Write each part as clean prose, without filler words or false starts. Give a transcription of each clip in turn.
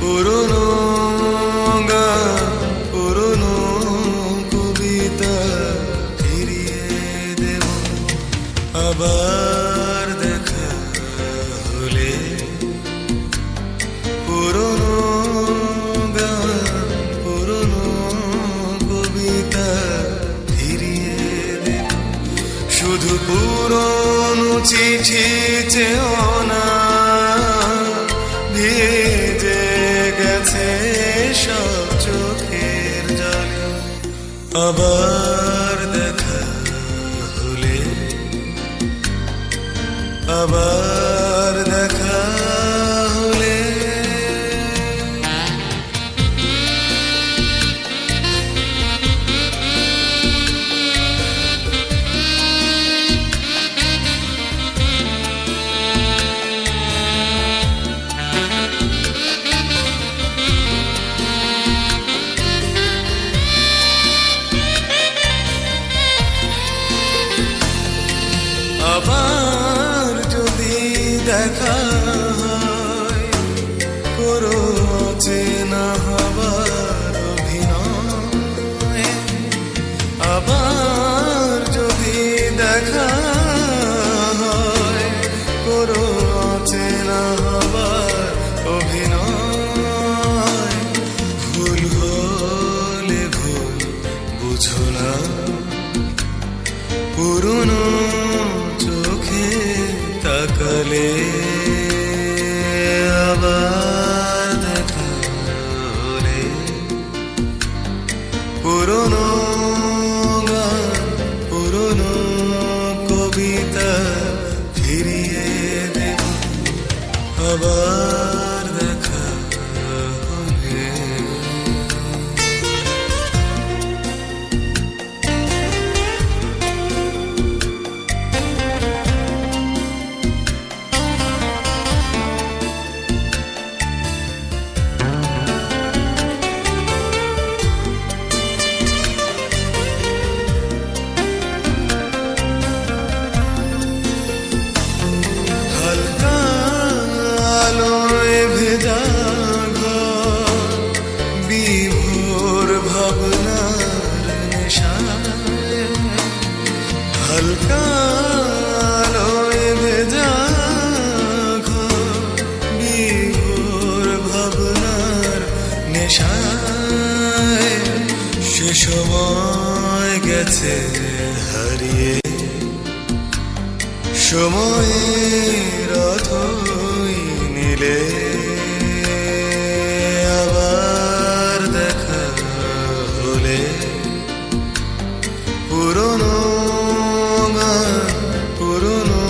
পুরনো গান, পুরনো কবিতা ফিরিয়ে দেব আবার দেখা হলে। পুরনো গান, পুরনো কবিতা ফিরিয়ে দেব। শুধু পুরনো চিঠি চেও না, ভিজে গেছে সব চোখের জলে। আবার দেখা হলে, আবার দেখা হলে। আবার যদি দেখা হয়, করো চেনা হবার অভিনয়। আবার যদি দেখা হয়, করো চেনা হবার অভিনয়। ভুল হলে ভুল বুঝো না, পুরনো চোখে তাকালে আবার দেখা হলে। পুরনো গান, পুরনো কবিতা ফিরিয়ে দেব আবার দেখা হলে। হালকা আলোয় ভেজা ঘর, বিভোর ভাবনার নেশায়। সে সময় গেছে হারিয়ে, সময়ের অথই নীলে। আবার দেখা হলে, পুরনো গান, পুরনো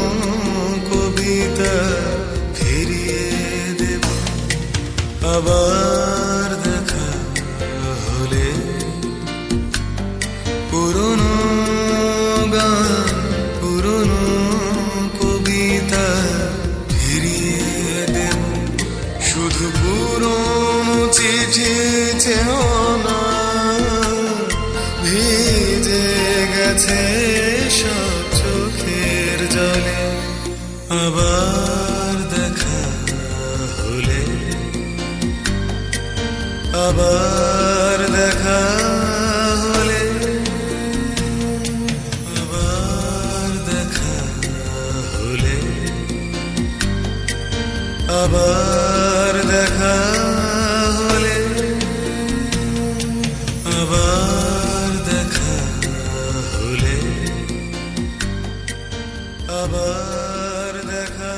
কবিতা ফিরিয়ে দেব আবার দেখা হলে। পুরনো গান, পুরনো কবিতা ফিরিয়ে দেব। শুধু পুরনো চিঠি চেও না, ভিজে গেছে সব চোখের জলে। আবার দেখা হলে, আবার দেখা হলে। আবার দেখা হলে, আবার দেখা হলে। আবার দেখা হলে, আবার দেখা।